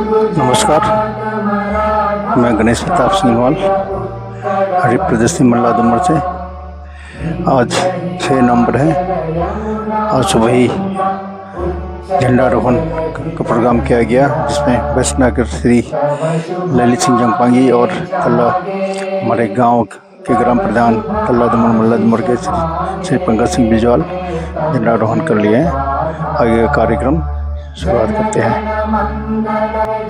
नमस्कार, मैं गणेश प्रताप सिंहवाल, हरि प्रदर्शनी मल्ला दुमर से। आज 6 नवंबर है। आज सुबह ही झंडारोहण का प्रोग्राम किया गया, जिसमें वैष्णव श्री ललित सिंह जंगपांगी और तल्ला हमारे गांव के ग्राम प्रधान तल्ला दुमर मल्ला दुमर के श्री पंकज सिंह बिजवाल झंडारोहण कर लिए हैं। आगे का कार्यक्रम शुरुआत करते हैं।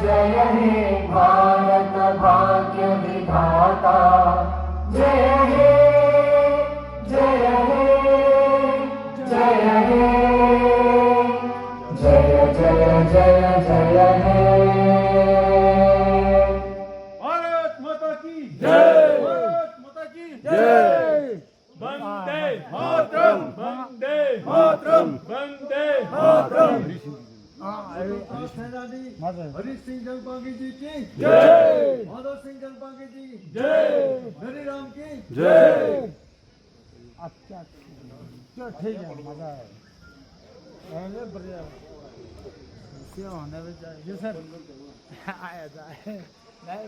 जय हे भारत भाग्य विधाता, जय हे जय हे जय हे जय जय जय जय हे। भारत माता की जय, भारत माता की जय। वंदे मातरम, वंदे मातरम, वंदे मातरम। हरि सिंह जंगपांगी जी की जय, माधव सिंह जंगपांगी जी की जय, हरि राम की जय। अच्छा चलो ठीक है, मजा है। पहले बढ़िया क्यों होने में चाहिए सर आया जाए नहीं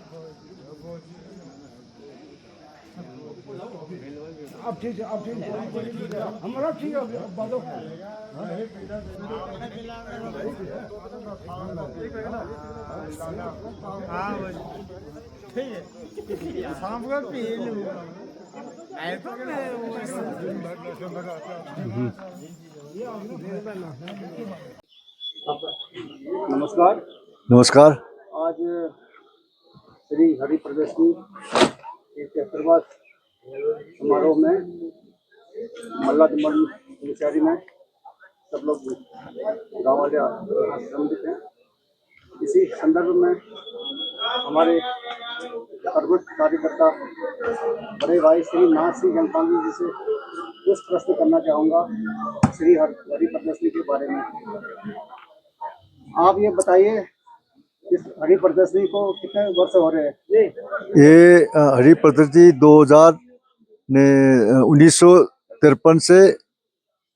अब ठीक है, अब ठीक है, हमारा ठीक है, अब बातों हाँ ठीक है, शाम को पी लूँ। नमस्कार। नमस्कार। आज श्री हरि प्रदर्शनी के 73वां समारोह में मल्ला दुमर मुनस्यारी में सब लोग गाँव वाले सम्मिलित हैं। इसी संदर्भ में हमारे सर्वोच्च कार्यकर्ता बड़े भाई श्री नाथ सिंह जंगपांगी जी से कुछ प्रश्न करना चाहूँगा श्री हरि प्रदर्शनी के बारे में। आप ये बताइए, इस हरि प्रदर्शनी को कितने वर्ष हो रहे हैं? ये हरि प्रदर्शनी 1953 से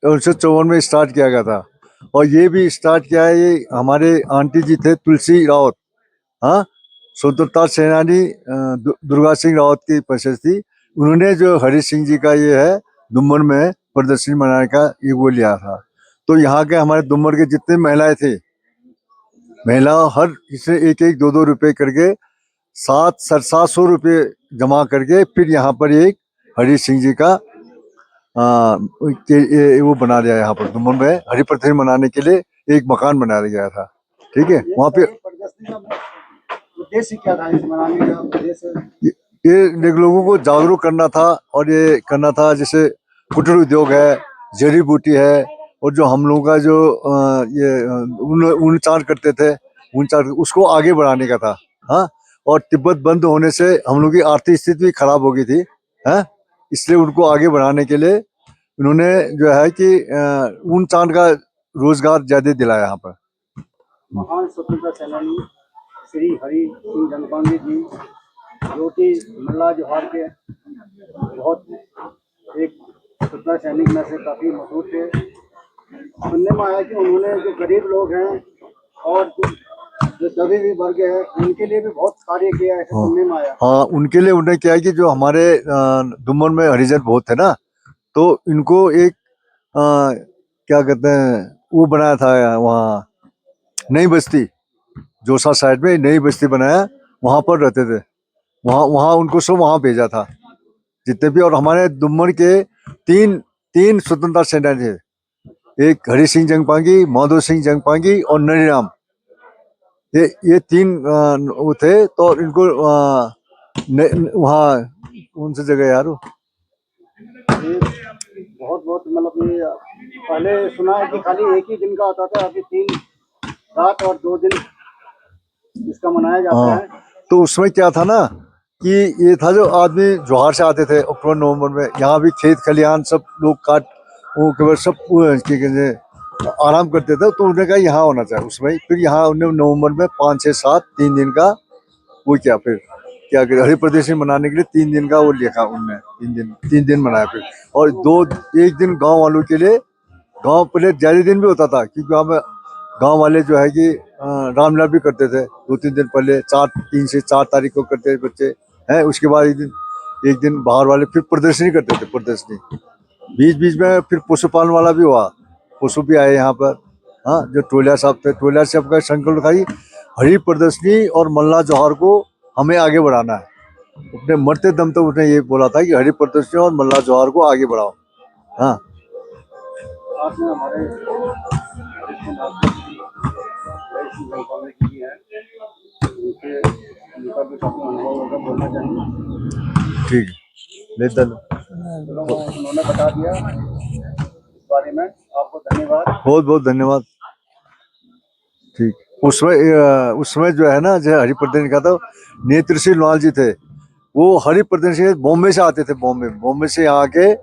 1954 में स्टार्ट किया गया था। और ये भी स्टार्ट किया है, ये हमारे आंटी जी थे तुलसी रावत, हाँ, स्वतंत्रता सेनानी दुर्गा सिंह रावत की परिषद थी। उन्होंने जो हरि सिंह जी का ये है दुमर में प्रदर्शनी मनाने का ये वो लिया था। तो यहाँ के हमारे दुमर के जितने महिलाएं थे, महिला हर इससे 1-1 2-2 रुपए करके 700 रुपये जमा करके फिर यहाँ पर एक हरि सिंह जी का वो बना दिया। यहाँ पर दुमर में हरि प्रदर्शनी मनाने के लिए एक मकान बना दिया गया था। ठीक है, वहाँ पे प्रदर्शनी का उद्देश्य क्या था? इस मनाने का उद्देश्य ये लोगों को जागरूक करना था, और ये करना था जैसे कुटीर उद्योग है, जड़ी बूटी है, और जो हम लोगों का जो ये ऊन चार करते थे, ऊन चार उसको आगे बढ़ाने का था। हाँ, और तिब्बत बंद होने से हम लोग की आर्थिक स्थिति भी खराब हो गई थी। हाँ, इसलिए उनको आगे बढ़ाने के लिए उन्होंने जो है कि ऊन चांद का रोजगार ज्यादा दिलाया यहाँ पर। महान स्वतंत्रता सेनानी श्री हरि सिंह जंगपांगी जी, जो कि मल्ला जोहार के बहुत एक स्वतंत्रता सैनिक में से काफी मशहूर थे। सुनने में आया कि उन्होंने जो गरीब लोग हैं और जो दबे हुए वर्ग है, उनके लिए भी बहुत कार्य किया है, सुनने में आया। हाँ, उनके लिए उन्होंने क्या है कि जो हमारे दुमर में हरिजन बहुत है ना, तो इनको एक क्या कहते हैं वो बनाया था वहाँ नई बस्ती, जोसा साइड में नई बस्ती बनाया, वहाँ पर रहते थे। वहाँ उनको सब वहाँ भेजा था जितने भी। और हमारे दुमर के तीन स्वतंत्रता सेनानी थे, एक हरि सिंह जंगपांगी, माधव सिंह जंगपांगी और नरीराम। ये 3 वो थे। तो इनको वहाँ कौन सी जगह यार बहुत बहुत मतलब ये पहले सुना है कि खाली एक ही दिन का आता था, अभी 3 रात और 2 दिन इसका मनाया जाता है। तो उसमें क्या था ना कि ये था जो आदमी जोहार से आते थे अक्टूबर नवंबर में, यहाँ भी खेत खलिहान सब लोग काट वो केवल सब क्या कहते हैं आराम करते थे। तो उन्होंने कहा यहाँ होना चाहिए उसमें। फिर यहाँ उन्होंने नवंबर में 5, 6, 7 3 दिन का वो किया। फिर क्या कहते हरि प्रदर्शनी मनाने के लिए 3 दिन का वो लिखा उनने। 3 दिन मनाया फिर। और 1 दिन गांव वालों के लिए, गांव पहले ज्यादा दिन भी होता था क्योंकि वहाँ गांव वाले जो है कि रामलीला भी करते थे 2-3 दिन पहले, 3 से 4 तारीख को करते थे बच्चे हैं। उसके बाद एक दिन बाहर वाले फिर प्रदर्शनी करते थे, प्रदर्शनी। बीच बीच में फिर पशुपालन वाला भी हुआ, पशु भी आए यहाँ पर। हाँ, जो टोलिया साहब थे, टोलिया साहब का संकल्प उठाई, हरी प्रदर्शनी और मल्ला जोहार को हमें आगे बढ़ाना है। अपने मरते दम तक उसने ये बोला था कि हरी प्रदर्शनी और मल्ला जोहार को आगे बढ़ाओ। हाँ, आपने हमारे की है, उनका भी काफी अनुभव होगा, बोलना चाहिए। ठीक है, ले दल। उन्होंने बता दिया इस बारे में, आपको धन्यवाद। बहुत बहुत धन्यवाद। ठीक, उसमें जो है ना, जो हरि प्रदर्शनी का था, नेत्र सिंह लाल जी थे, वो हरि प्रदर्शनी बॉम्बे से आते थे, बॉम्बे से यहाँ आके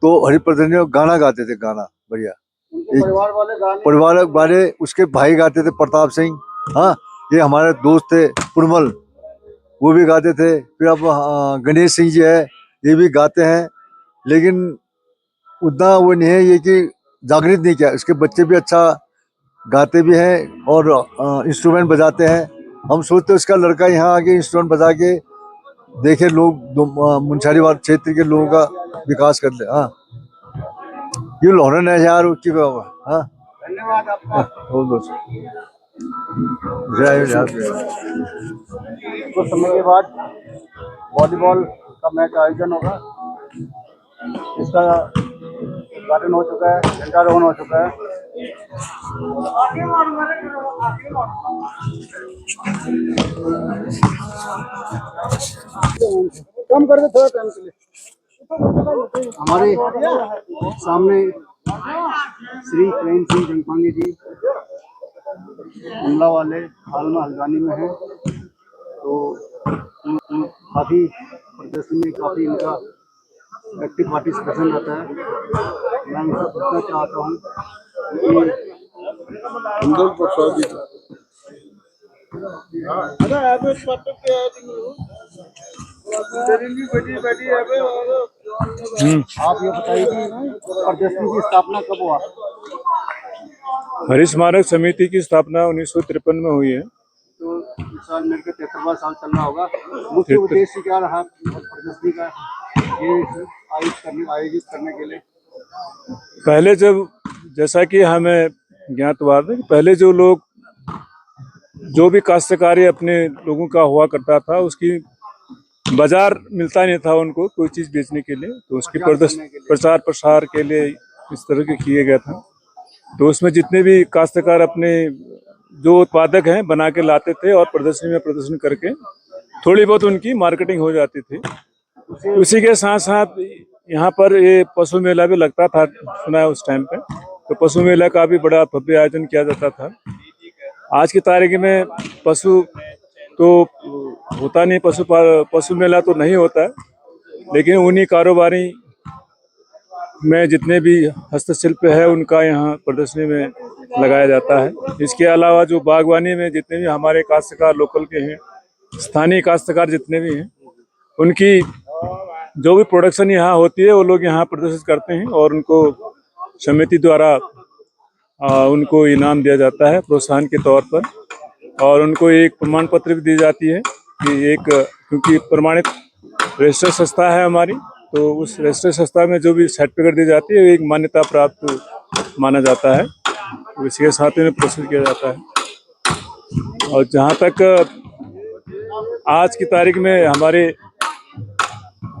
तो हरि प्रदर्शनी में गाना गाते थे, गाना बढ़िया। उनके परिवार वाले गाने, परिवार वाले उसके भाई गाते थे, प्रताप सिंह। हाँ, ये हमारे दोस्त थे पुरमल, वो भी गाते थे। फिर अब गणेश सिंह जी है, ये भी गाते हैं, लेकिन उतना वो नहीं है ये कि जागृत नहीं किया। इसके बच्चे भी अच्छा गाते भी हैं और इंस्ट्रूमेंट बजाते हैं। हम सोचते उसका लड़का यहाँ आके इंस्ट्रूमेंट बजा के देखे, लोग मुंशारीवाल क्षेत्र के लोगों का विकास कर ले। हाँ, ये लोहरन है यार उसकी। हाँ, धन्यवाद आपका। बहुत जय जय। कुछ समय के बाद वॉलीबॉल का मैच आयोजन होगा, इसका उद्घाटन हो चुका है, झंडारोहण हो चुका है। कम कर दे थोड़ा टाइम के लिए। हमारे सामने श्री प्रेम सिंह जंगपांगे जी हमला वाले हाल में हल्द्वानी में हैं, तो काफ़ी प्रदर्शनी में काफ़ी इनका एक्टिव पार्टिसिपेशन रहता है। मैं इनसे पूछना चाहता हूँ कि आप ये बताइए कि प्रदर्शनी की स्थापना कब हुआ? हरि स्मारक समिति की स्थापना 1953 में हुई है। तो इस साल मिलकर 73वां साल चल रहा होगा। मुख्य उद्देश्य क्या रहा प्रदर्शनी का ये आयोजित करने के लिए? पहले जब, जैसा कि हमें ज्ञातवाद है कि पहले जो भी काश्तकारी अपने लोगों का हुआ करता था, उसकी बाजार मिलता नहीं था उनको कोई चीज़ बेचने के लिए, तो उसकी प्रचार प्रसार के लिए इस तरह के किए गया था। तो उसमें जितने भी काश्तकार अपने जो उत्पादक हैं बना के लाते थे और प्रदर्शनी में प्रदर्शन करके थोड़ी बहुत उनकी मार्केटिंग हो जाती थी। उसी के साथ साथ यहाँ पर ये पशु मेला भी लगता था, सुना है उस टाइम पे। तो पशु मेला का भी बड़ा भव्य आयोजन किया जाता था। आज की तारीख में पशु तो होता नहीं, पशु मेला तो नहीं होता है, लेकिन उन्हीं कारोबारी में जितने भी हस्तशिल्प है उनका यहाँ प्रदर्शनी में लगाया जाता है। इसके अलावा जो बागवानी में जितने भी हमारे काश्तकार लोकल के हैं, स्थानीय काश्तकार जितने भी हैं, उनकी जो भी प्रोडक्शन यहाँ होती है वो लोग यहाँ प्रदर्शित करते हैं और उनको समिति द्वारा उनको इनाम दिया जाता है प्रोत्साहन के तौर पर, और उनको एक प्रमाण पत्र भी दी जाती है कि क्योंकि प्रमाणित रजिस्टर संस्था है हमारी, तो उस रजिस्टर संस्था में जो भी सर्टिफिकेट दी जाती है एक मान्यता प्राप्त माना जाता है, तो इसी के साथ में प्रस्तुत किया जाता है। और जहाँ तक आज की तारीख में हमारे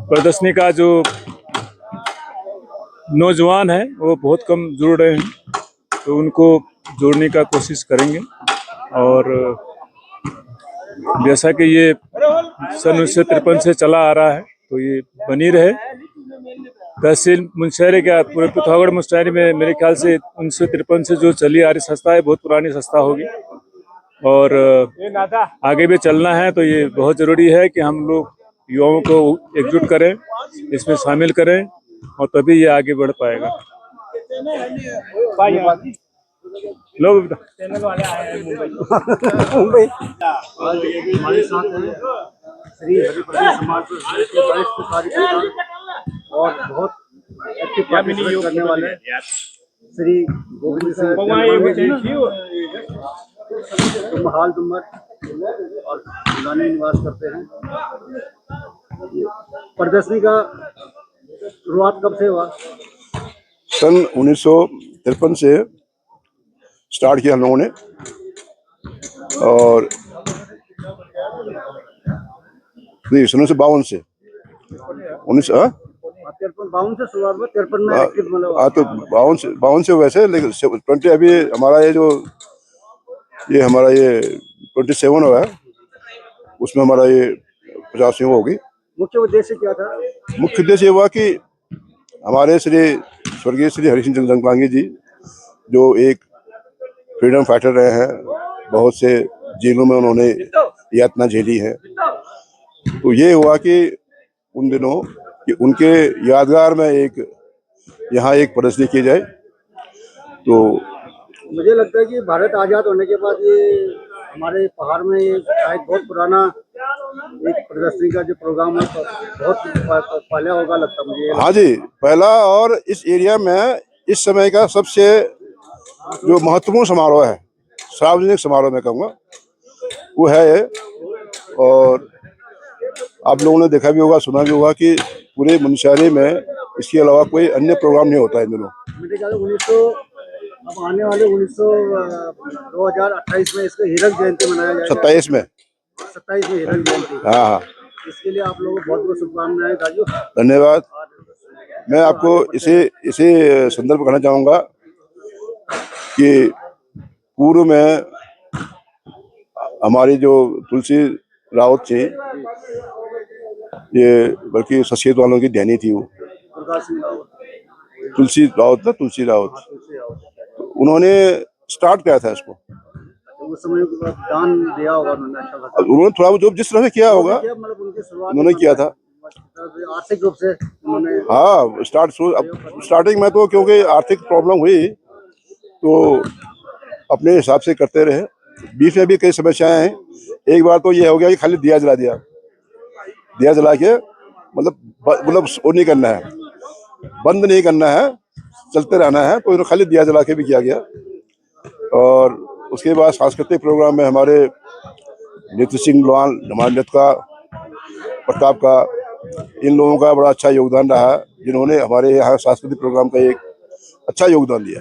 प्रदर्शनी का जो नौजवान है वो बहुत कम जुड़ रहे हैं, तो उनको जोड़ने का कोशिश करेंगे। और जैसा कि ये सन 1953 से चला आ रहा है तो ये बनी रहे। तहसील मुंशियारी का पूरे पिथौरागढ़ मुंशियारी में मेरे ख्याल से 1953 से जो चली आ रही संस्था है, बहुत पुरानी संस्था होगी और आगे भी चलना है। तो ये बहुत ज़रूरी है कि हम लोग युवाओं को एकजुट करें, इसमें शामिल करें और तभी ये आगे बढ़ पाएगा। लोग चैनल वाले आए हैं मुंबई। हमारे साथ हैं श्री हरिप्रदर्शनी समाज के वरिष्ठ कार्यकर्ता और बहुत एक्टिव पार्टिसिपेट करने वाले श्री गोविंद सिंह जो महाल दुम्मर और गिलानी निवास करते हैं। प्रदर्शनी का शुरुआत कब से हुआ? सन 1953 से स्टार्ट किया हम लोगों ने, और नहीं 1952 से 53-52 से शुरुआत हुआ, 53 में एक्टिव मतलब तो 52 से वैसे, लेकिन 20 अभी हमारा ये हमारा ये 27 हुआ है, उसमें हमारा ये 50वीं होगी। मुख्य उद्देश्य क्या था? मुख्य उद्देश्य ये हुआ कि हमारे स्वर्गीय श्री हरि सिंह जंगपांगी जी जो एक फ्रीडम फाइटर रहे हैं, बहुत से जेलों में उन्होंने यातना झेली है, तो ये हुआ कि उन दिनों कि उनके यादगार में यहाँ एक प्रदर्शनी की जाए। तो मुझे लगता है कि भारत आज़ाद होने के बाद ये हमारे पहाड़ में ये शायद बहुत पुराना एक प्रदर्शनी का जो प्रोग्राम है तो बहुत पहले होगा लगता मुझे। हाँ जी, पहला, और इस एरिया में इस समय का सबसे जो महत्वपूर्ण समारोह है, सार्वजनिक समारोह में कहूँगा, वो है ये। और आप लोगों ने देखा भी होगा, सुना भी होगा कि पूरे मुनस्यारी में इसके अलावा कोई अन्य प्रोग्राम नहीं होता है इन दिनों। मेरे ख्याल से अब आने वाले 2028 में इसका हीरक जयंती मनाया जाएगा। 27 में 27 में हीरक जयंती। हाँ हाँ, इसके लिए आप लोगों को बहुत बहुत शुभकामनाएं राजू। धन्यवाद। मैं आपको इसी संदर्भ कहना चाहूँगा कि पूर्व में हमारी जो तुलसी राउत थी, ये बल्कि सचेत वालों की ध्यानी थी, वो प्रकाश सिंह रावत, तुलसी राउत ना, तुलसी राउत, तो उन्होंने स्टार्ट किया था इसको। उस समय दान दिया होगा उन्होंने, अच्छा खासा। उन्होंने थोड़ा जो जिस तरह से किया होगा मतलब उनकी शुरुआत उन्होंने किया था। आर्थिक रूप से उन्होंने। हाँ, स्टार्टिंग में तो क्योंकि आर्थिक प्रॉब्लम हुई तो अपने हिसाब से करते रहे। बीच में भी कई समस्याएं हैं। एक बार तो ये हो गया कि खाली दिया जला दिया, दिया जला के मतलब वो नहीं करना है, बंद नहीं करना है, चलते रहना है, तो खाली दिया जला के भी किया गया। और उसके बाद सांस्कृतिक प्रोग्राम में हमारे नित्य सिंह लोहान, हमारे नृत्य का, प्रताप का, इन लोगों का बड़ा अच्छा योगदान रहा, जिन्होंने हमारे यहाँ सांस्कृतिक प्रोग्राम का एक अच्छा योगदान दिया।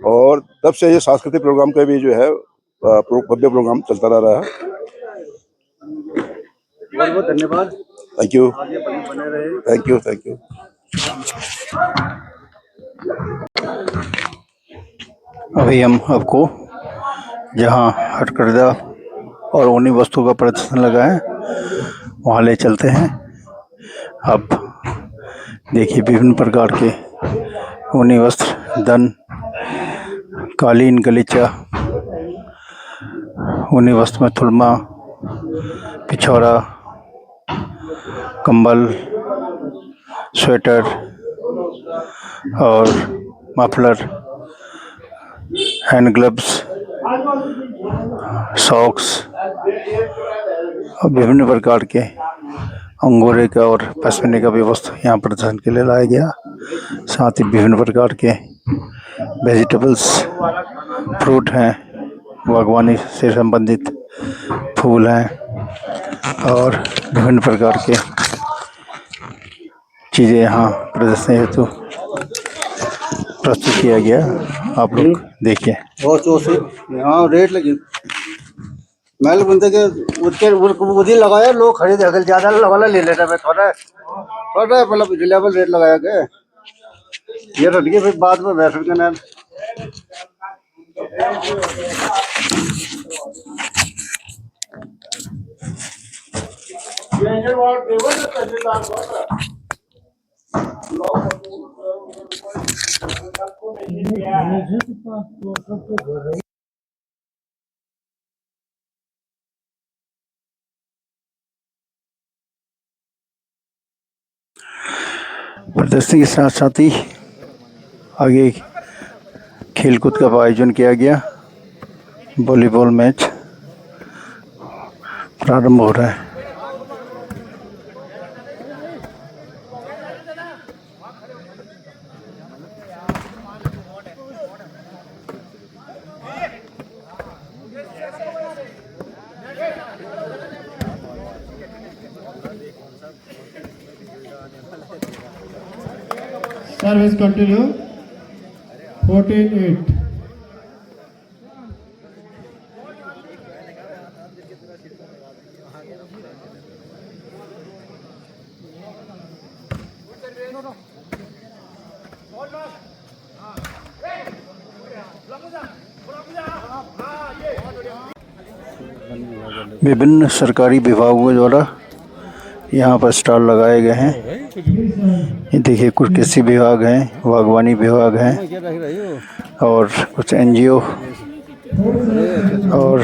और तब से ये सांस्कृतिक प्रोग्राम का भी जो है भव्य प्रोग्राम चलता रहा है। बहुत बहुत धन्यवाद। थैंक यू, आगे बने रहे। Thank you, thank you. अभी हम आपको जहाँ हथकरघा और ऊनी वस्तु का प्रदर्शन लगा है वहाँ ले चलते हैं। अब देखिए विभिन्न प्रकार के ऊनी वस्त्र, दन, कालीन, गलीचा, ऊनी वस्त्र में थुलमा, पिछौरा, कंबल, स्वेटर और मफलर, हैंड ग्लव्स, सॉक्स और विभिन्न प्रकार के अंगोरे का और पश्मीने का भी वस्त्र यहाँ प्रदर्शन के लिए लाया गया। साथ ही विभिन्न प्रकार के वेजिटेबल्स, फ्रूट हैं, बागवानी से संबंधित फूल हैं और विभिन्न प्रकार के चीज़ें यहाँ प्रदर्शन हेतु प्रस्तुत किया गया। आप लोग देखिए। बहुत जोश है यहाँ रेट लगी। मैं बोलते कि उसके उधर लगाया, लोग खरीदे, अगर ज्यादा लगा ले लेता मैं थोड़ा मतलब रिलेबल रेट लगाया के ये रट गए, फिर बाद में बैठ के ना प्रदर्शनी के साथ साथ ही आगे खेलकूद का आयोजन किया गया। वॉलीबॉल मैच प्रारंभ हो रहा है। Service continue. 14-8. विभिन्न सरकारी विभागों द्वारा यहाँ पर स्टॉल लगाए गए हैं। ये देखिए, कुछ कृषि विभाग है, बागवानी विभाग है और कुछ एनजीओ और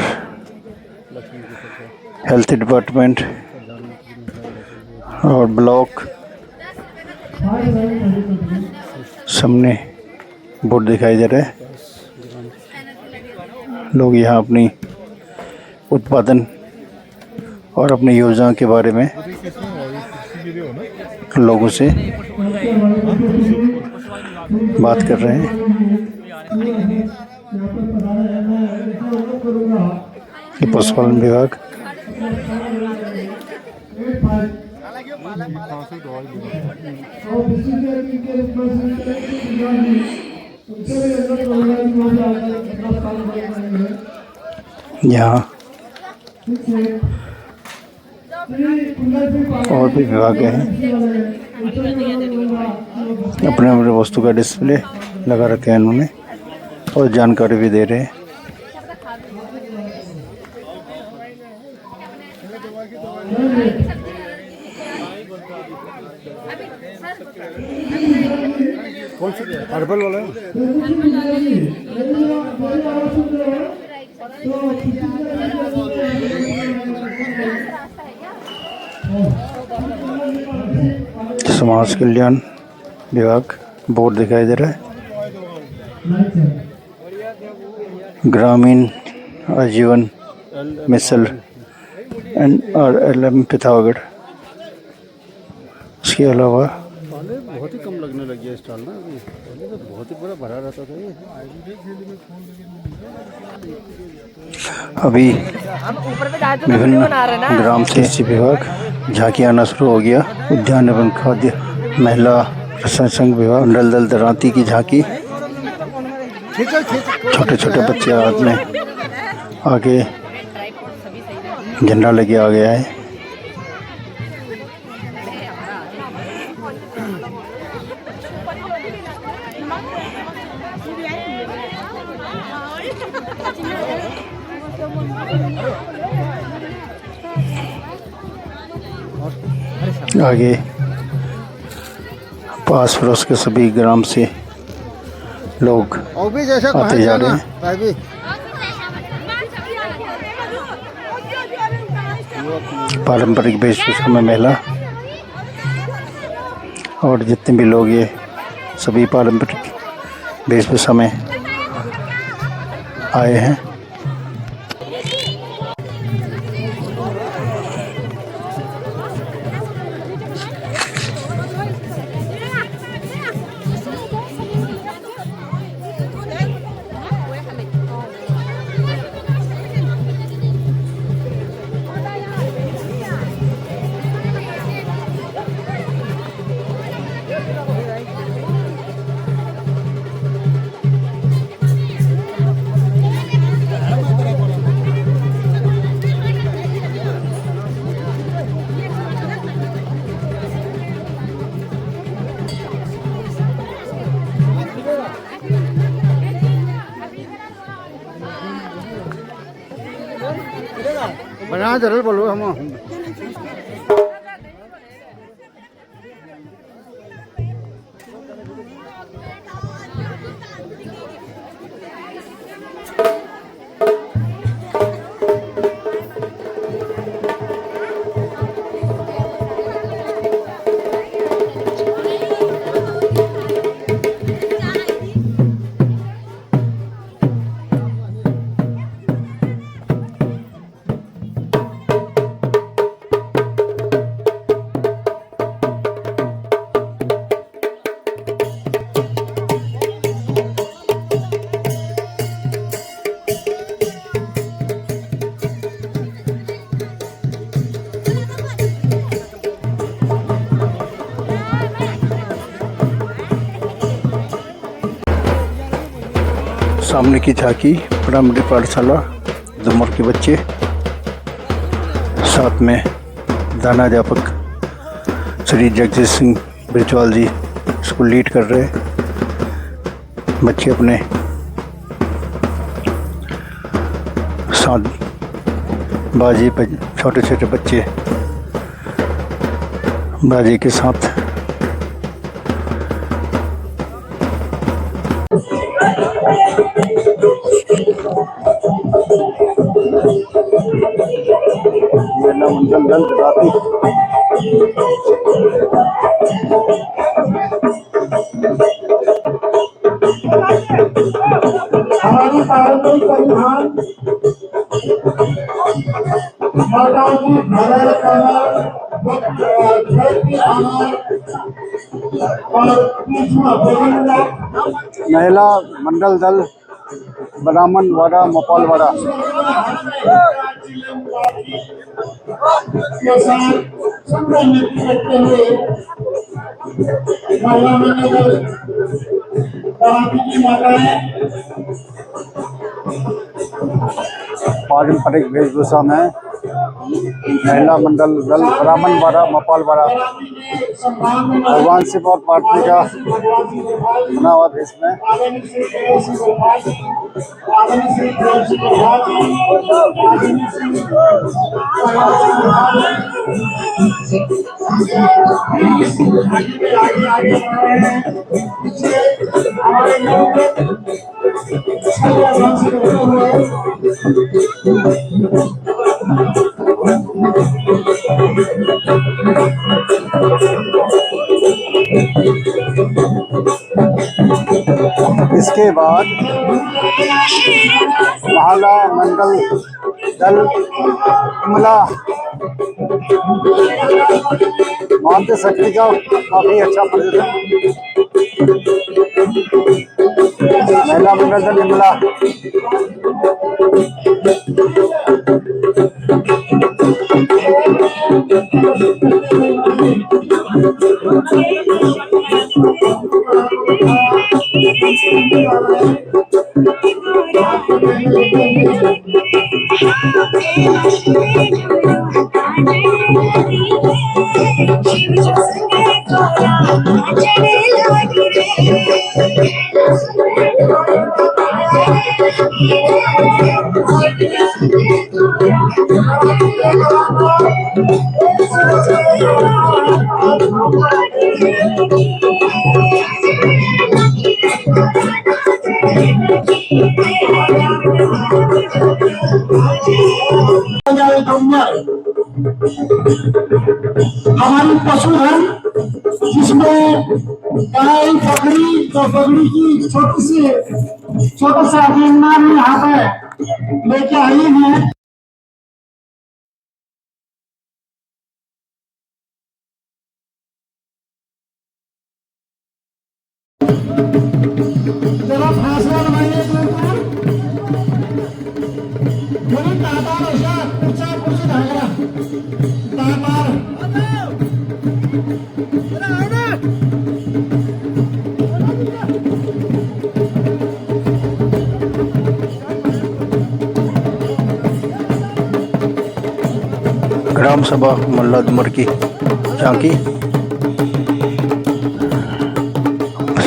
हेल्थ डिपार्टमेंट और ब्लॉक सामने बोर्ड दिखाई दे रहे हैं। लोग यहाँ अपनी उत्पादन और अपनी योजनाओं के बारे में लोगों से बात कर रहे हैं। ये पशुपालन विभाग यहाँ और भी विभाग हैं, अपने अपने वस्तु का डिस्प्ले लगा रखे हैं इन्होंने और जानकारी भी दे रहे हैं। कौन सी हर्बल वाला है? समाज कल्याण विभाग बोर्ड दिखाई दे रहा है। ग्रामीण आजीवन मिसल NRLM पिथौरागढ़। इसके अलावा बहुत ही कम लगने लगी है स्टॉल ना, अभी पहले तो बहुत ही पूरा भरा रहता था ये। अभी विभिन्न ग्राम कृषि विभाग झांकी आना शुरू हो गया। उद्यान एवं खाद्य महिला प्रशासन विभाग मंडल दल दरांती की झांकी, छोटे छोटे बच्चे हाथ में आगे झंडा लेके आ गया है। आगे पास पड़ोस के सभी ग्राम से लोग आते जा रहे हैं। पारंपरिक वेशभूषा में महिला और जितने भी लोग ये सभी पारंपरिक वेशभूषा में आए हैं। बना जरूर बोलो हम। सामने की झांकी प्राइमरी पाठशाला दुमर के बच्चे, साथ में प्रधानाध्यापक श्री जगजीत सिंह बिरजवाल जी इसको लीड कर रहे हैं। बच्चे अपने साथ बाजी पर, छोटे छोटे बच्चे बाजी के साथ महिला मंडल दल राती हमारी पारंपरिक परिधान माताओं की भरण कमर घर की आनंद और कृष्ण गोविंदा महिला मंडल दल ब्राह्मणवाड़ा मोपालवाड़ा के साथ सुंदर नृत्य करते हुए महिला मंडल बाराती की माताएं पारंपरिक वेशभूषा में महिला मंडल दल ब्राह्मणवाड़ा मोपालवाड़ा भगवान शिव और पार्वती का बना हुआ भेष में इसके बाद महिला मंडल दल कमला मातृ शक्ति का काफी अच्छा प्रदर्शन। महिला मंडल दल विमला हमारी पशुधन जिसमें गाय बकरी तो बकरी की छोटा सा निर्माण यहाँ पे लेके आई है। जरा फासला बनाइए तातार अशा पुढच्या पुढची धागरा तातार ग्राम सभा मल्ला दुमर की झांकी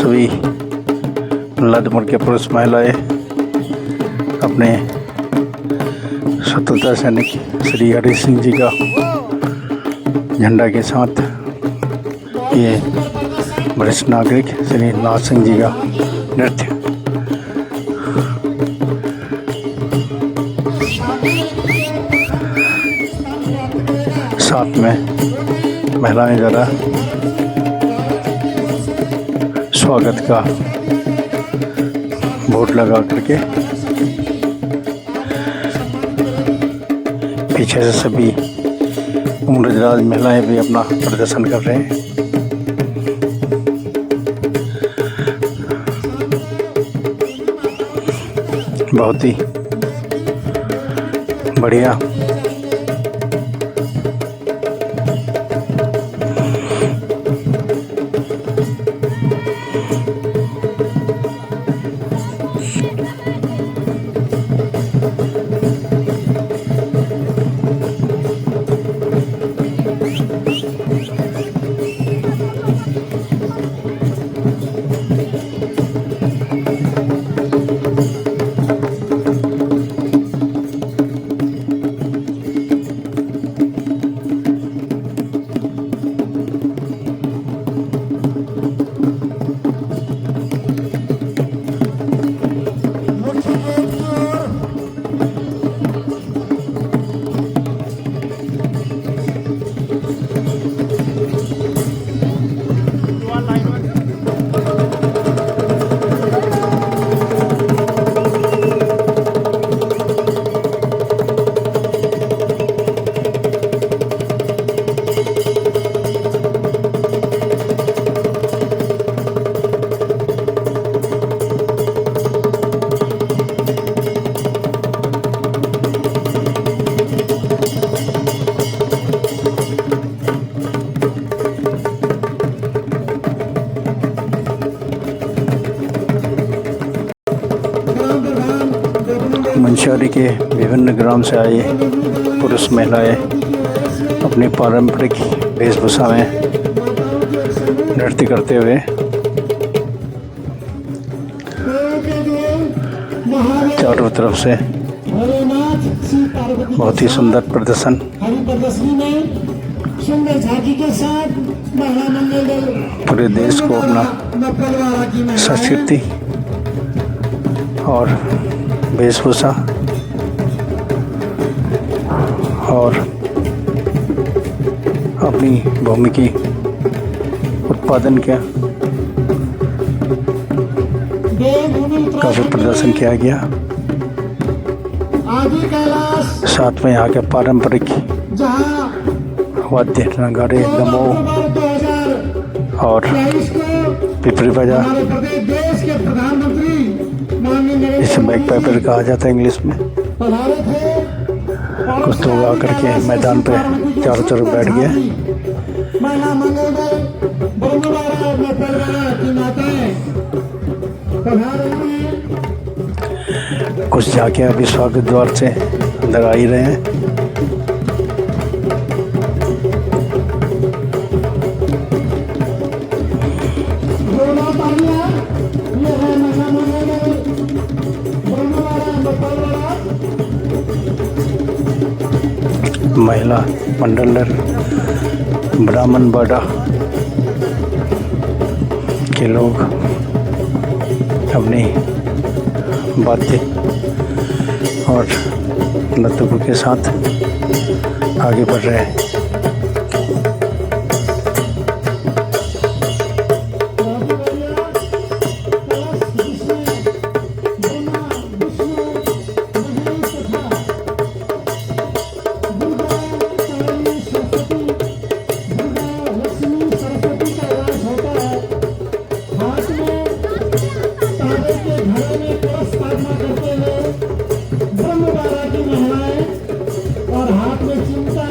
सभी मल्ला दुमर के पुरुष महिलाएं अपने स्वतंत्रता सैनिक श्री हरि सिंह जी का झंडा के साथ, ये वरिष्ठ नागरिक श्री नाथ सिंह जी का नृत्य। साथ में महिलाएं ज़रा स्वागत का बोर्ड लगा करके, पीछे से सभी उम्रदराज महिलाएं भी अपना प्रदर्शन कर रहे हैं। बहुत ही बढ़िया ब्रह्मचारी के विभिन्न ग्राम से आए पुरुष महिलाएं अपनी पारंपरिक वेशभूषा में नृत्य करते हुए चारों तरफ से बहुत ही सुंदर प्रदर्शन सुंदर झांकी के साथ महिला मंगल दल पूरे देश को अपना संस्कृति और वेशभूषा और अपनी भूमि की उत्पादन का भी प्रदर्शन किया गया। आदि कैलाश साथ में यहाँ के पारंपरिक जहाँ वाद्य नगाड़े दमोह 2023 और को पिपरी बाजा, हमारे प्रदेश देश के प्रधानमंत्री माननीय नरेंद्र जिसे बैक पाइपर कहा जाता है इंग्लिश में, पधारे थे। कुछ लोग आकर के मैदान पे चारों तरफ बैठ गए। महिला मंगल दल ब्रह्मवाड़ा और नेपालवाड़ा की माताएं पधार रही हैं। कुछ जाके अभी स्वागत द्वार से अंदर आ ही रहे हैं। दोनों तालियां ये है महिला मंगल दल ब्रह्मवाड़ा नेपालवाड़ा महिला मंडल ब्राह्मणवाड़ा के लोग अपनी वाद्य और नर्तकों के साथ आगे बढ़ रहे हैं। और हाथ में चिमटा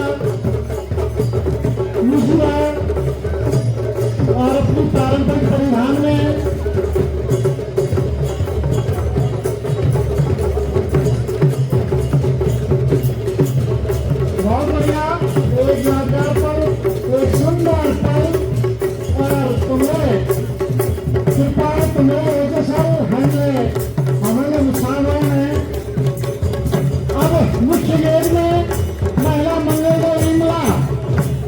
मुसला और अपनी पारंपरिक परिधान में बहुत बढ़िया एक यादगार पर एक सुंदर पल और तुम्हें कृपा तुम्हें एक साल हमारे मुसलमानों में अब मुख्य गेट में महिला मंगल दल इमला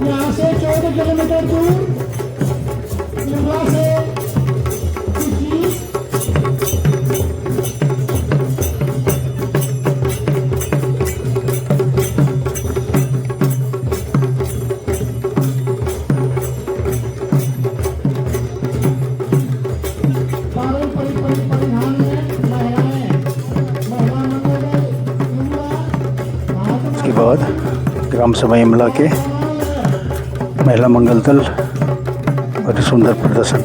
यहाँ से 14 किलोमीटर दूर इमला से पारंपरिक परिधान में महिलाएं महिला मंगल दल इमला उसके बाद ग्राम सभा इमला के महिला मंगल दल और सुंदर प्रदर्शन।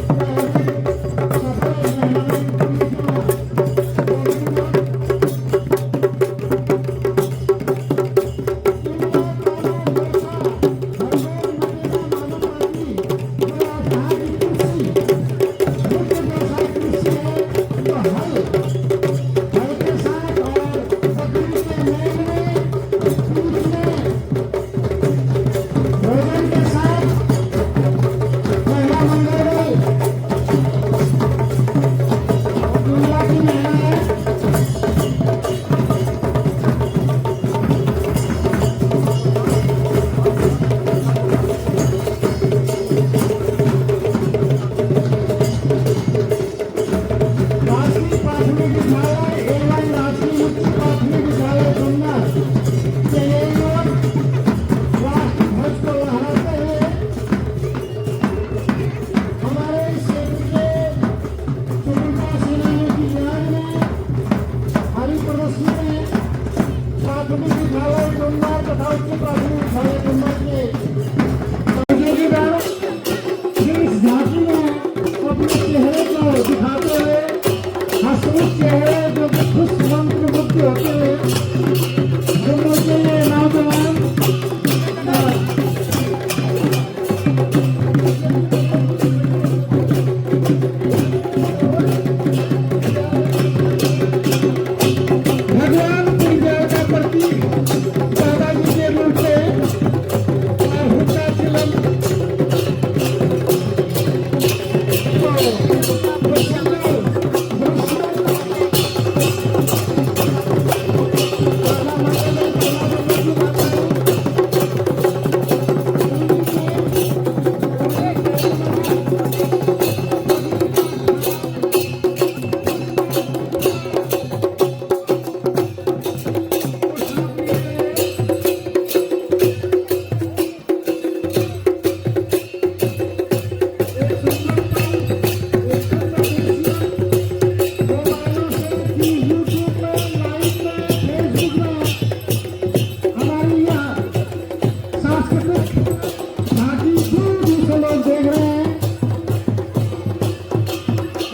सांस्कृतिक झांकी दूर दूर से लोग देख रहे हैं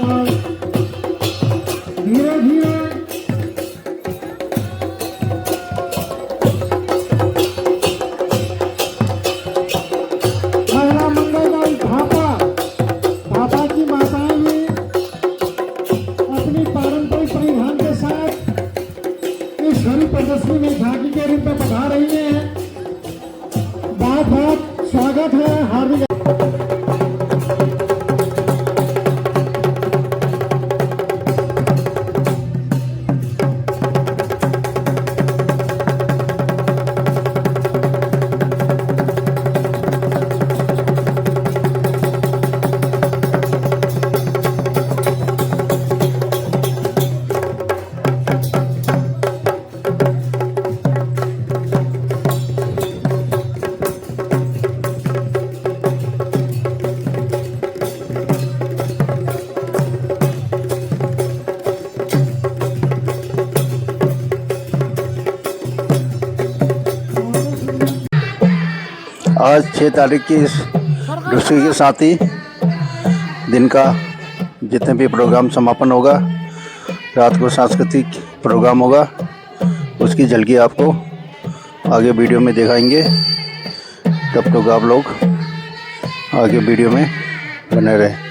और धीरे धीरे महिला मंडल दल भापा की माताएं भी अपनी पारंपरिक परिधान के साथ इस हरि प्रदर्शनी में झांकी के रूप में पधार रही हैं। बहुत बहुत स्वागत है, हार्दिक आज 6 तारीख की इस दूसरी के साथ ही दिन का जितने भी प्रोग्राम समापन होगा, रात को सांस्कृतिक प्रोग्राम होगा, उसकी झलकी आपको आगे वीडियो में दिखाएंगे। तब तक आप लोग आगे वीडियो में बने रहें।